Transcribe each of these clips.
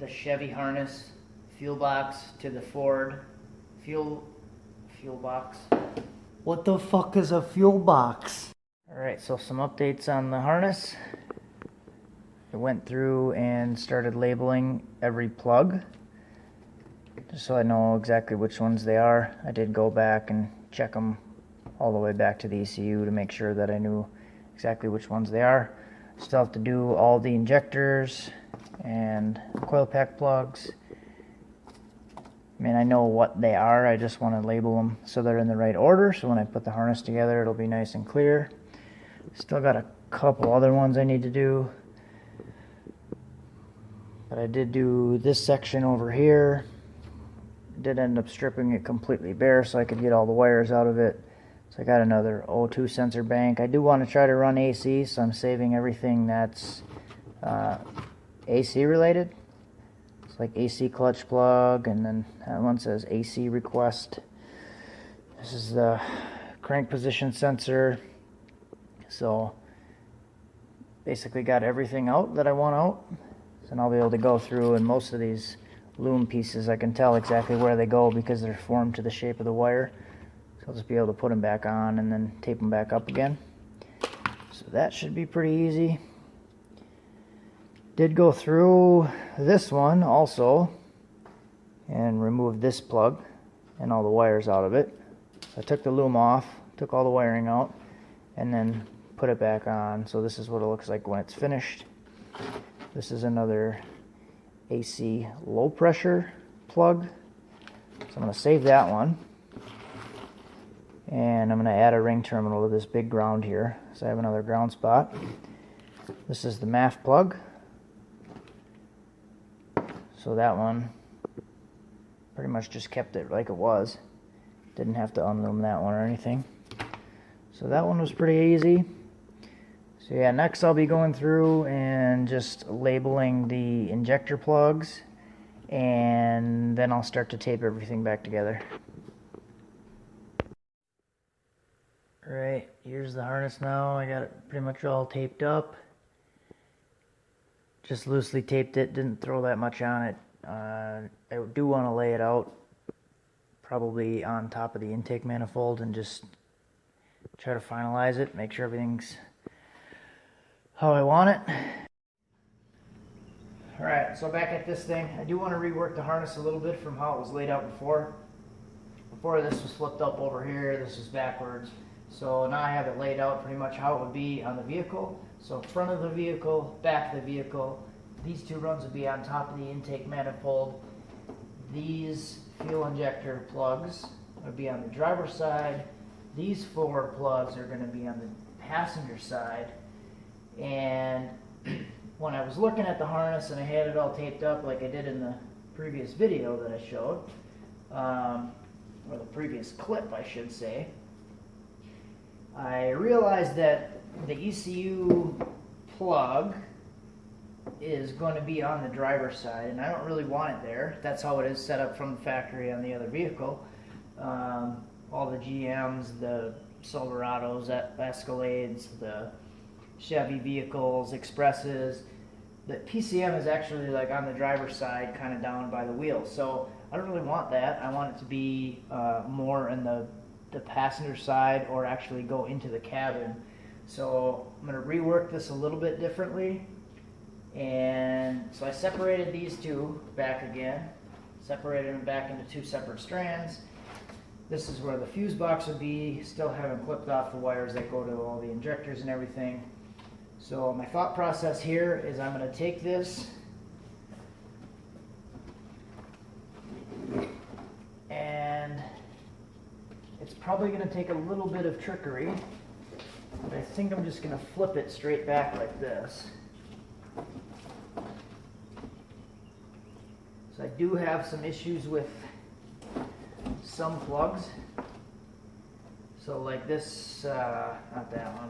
the Chevy harness fuel box to the Ford fuel box. What the fuck is a fuel box? Alright, so some updates on the harness. I went through and started labeling every plug, just so I know exactly which ones they are. I did go back and check them all the way back to the ECU to make sure that I knew exactly which ones they are. Still have to do all the injectors and coil pack plugs. I mean, I know what they are, I just want to label them so they're in the right order, so when I put the harness together it'll be nice and clear. Still got a couple other ones I need to do, but I did do this section over here. I did end up stripping it completely bare so I could get all the wires out of it. So I got another O2 sensor bank. I do want to try to run AC, so I'm saving everything that's AC related. It's like AC clutch plug, and then that one says AC request. This is the crank position sensor. So basically got everything out that I want out. So now I'll be able to go through, and most of these loom pieces I can tell exactly where they go because they're formed to the shape of the wire. So I'll just be able to put them back on and then tape them back up again. So that should be pretty easy. Did go through this one also and remove this plug and all the wires out of it. So I took the loom off, took all the wiring out, and then put it back on. So this is what it looks like when it's finished. This is another AC low pressure plug. So I'm going to save that one. And I'm going to add a ring terminal to this big ground here. So I have another ground spot. This is the MAF plug. So that one pretty much just kept it like it was. Didn't have to unloom that one or anything. So that one was pretty easy. So yeah, next I'll be going through and just labeling the injector plugs, and then I'll start to tape everything back together. Alright, here's the harness now. I got it pretty much all taped up. Just loosely taped it, didn't throw that much on it. I do want to lay it out probably on top of the intake manifold and just try to finalize it, make sure everything's how I want it. Alright, so back at this thing, I do want to rework the harness a little bit from how it was laid out before. Before this was flipped up over here, this was backwards. So now I have it laid out pretty much how it would be on the vehicle. So front of the vehicle, back of the vehicle, these two runs would be on top of the intake manifold. These fuel injector plugs would be on the driver's side. These four plugs are going to be on the passenger side. And when I was looking at the harness and I had it all taped up like I did in the previous video that I showed, or the previous clip I should say, I realized that the ECU plug is going to be on the driver's side, and I don't really want it there. That's how it is set up from the factory on the other vehicle. All the GMs, the Silverados, Escalades, the Chevy vehicles, Expresses, the PCM is actually like on the driver's side, kind of down by the wheel. So I don't really want that. I want it to be more in the passenger side, or actually go into the cabin. So I'm going to rework this a little bit differently. And so I separated these two back again, separated them back into two separate strands. This is where the fuse box would be, still haven't clipped off the wires that go to all the injectors and everything. So my thought process here is I'm going to take this and it's probably going to take a little bit of trickery, but I think I'm just going to flip it straight back like this. So I do have some issues with some plugs. So like this, not that one.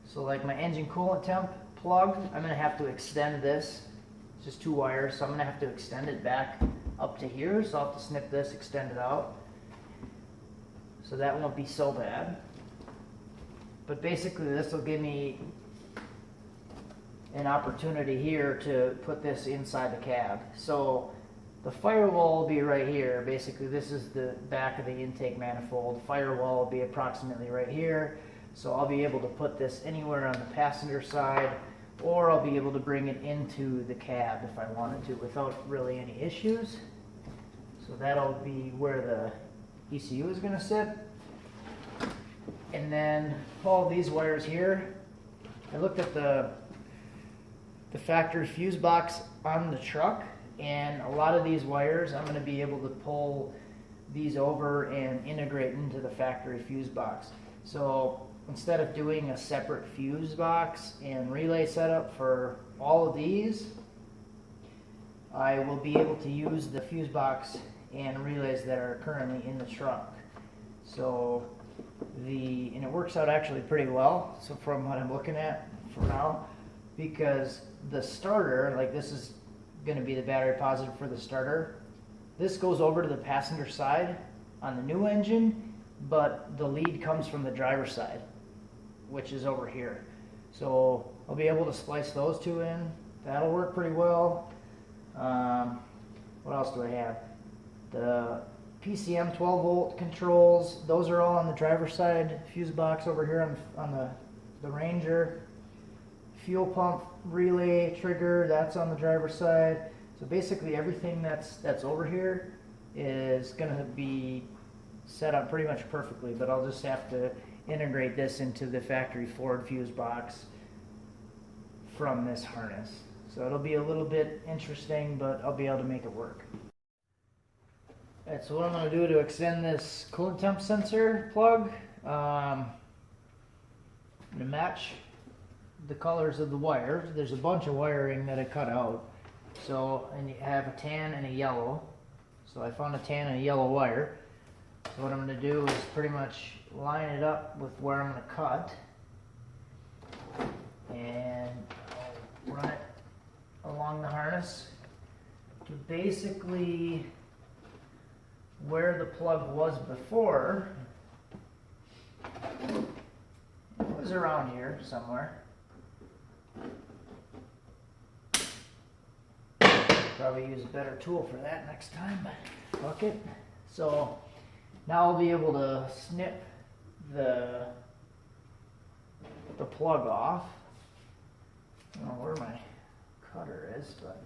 So like my engine coolant temp plug, I'm going to have to extend this. It's just two wires, so I'm going to have to extend it back up to here. So I'll have to snip this, extend it out. So that won't be so bad. But basically this will give me an opportunity here to put this inside the cab. So the firewall will be right here. Basically, this is the back of the intake manifold. The firewall will be approximately right here. So I'll be able to put this anywhere on the passenger side, or I'll be able to bring it into the cab if I wanted to without really any issues. So that'll be where the ECU is going to sit. And then all these wires here, I looked at the factory fuse box on the truck, and a lot of these wires I'm going to be able to pull these over and integrate into the factory fuse box. So instead of doing a separate fuse box and relay setup for all of these, I will be able to use the fuse box and relays that are currently in the truck. So and it works out actually pretty well, so from what I'm looking at for now, because the starter, like this is going to be the battery positive for the starter. This goes over to the passenger side on the new engine, but the lead comes from the driver's side, which is over here. So I'll be able to splice those two in. That'll work pretty well. What else do I have? The PCM 12 volt controls, those are all on the driver's side fuse box over here on the Ranger. Fuel pump relay trigger, that's on the driver's side. So basically everything that's over here is going to be set up pretty much perfectly, but I'll just have to integrate this into the factory Ford fuse box from this harness. So it'll be a little bit interesting, but I'll be able to make it work. Alright, so what I'm going to do to extend this coolant temp sensor plug, I'm going to match the colors of the wires. There's a bunch of wiring that I cut out. So, and you have a tan and a yellow. So I found a tan and a yellow wire. So what I'm going to do is pretty much line it up with where I'm going to cut. And I'll run it along the harness to basically where the plug was before. It was around here somewhere. Probably use a better tool for that next time, but fuck it. So now I'll be able to snip the plug off. I don't know where my cutter is, but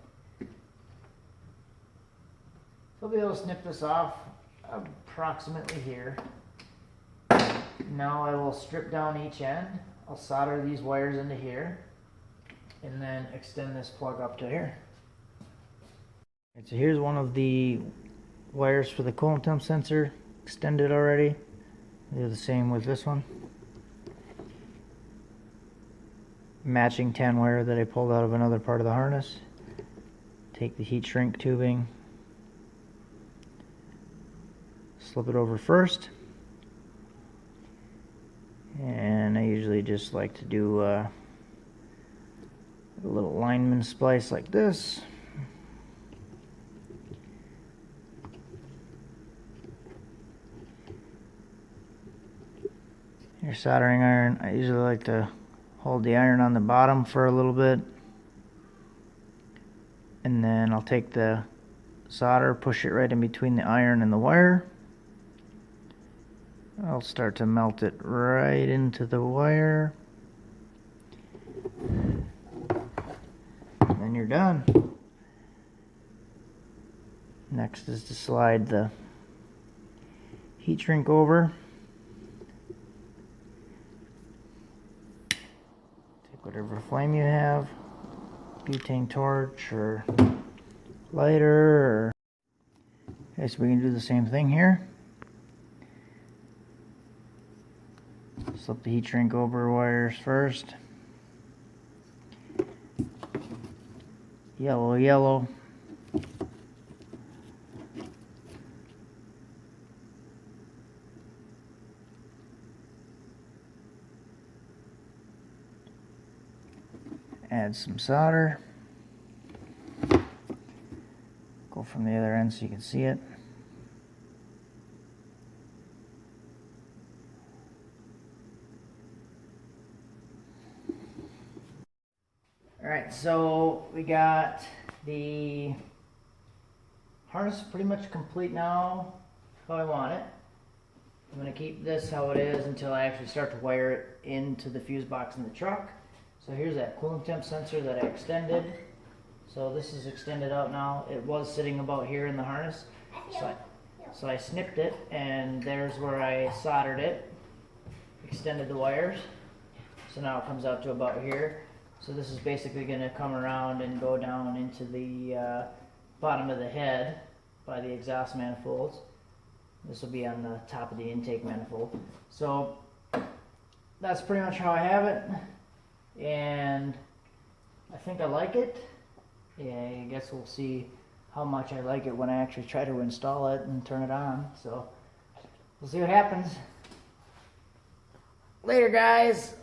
I'll be able to snip this off approximately here. Now I will strip down each end. I'll solder these wires into here and then extend this plug up to here. Right, so here's one of the wires for the coolant temp sensor extended already. I'll do the same with this one. Matching tan wire that I pulled out of another part of the harness. Take the heat shrink tubing, slip it over first, and I usually just like to do a little lineman splice like this. Your soldering iron, I usually like to hold the iron on the bottom for a little bit, and then I'll take the solder, push it right in between the iron and the wire. I'll start to melt it right into the wire, and then you're done. Next is to slide the heat shrink over. Whatever flame you have, butane torch or lighter, or okay, so we can do the same thing here. Slip the heat shrink over wires first. Yellow, yellow. Add some solder. Go from the other end so you can see it. Alright, so we got the harness pretty much complete now, how I want it. I'm going to keep this how it is until I actually start to wire it into the fuse box in the truck. So here's that coolant temp sensor that I extended. So this is extended out now. It was sitting about here in the harness. So I snipped it, and there's where I soldered it, extended the wires. So now it comes out to about here. So this is basically going to come around and go down into the bottom of the head by the exhaust manifolds. This will be on the top of the intake manifold. So that's pretty much how I have it, and I think I like it. Yeah, I guess we'll see how much I like it when I actually try to install it and turn it on. So we'll see what happens. Later, guys.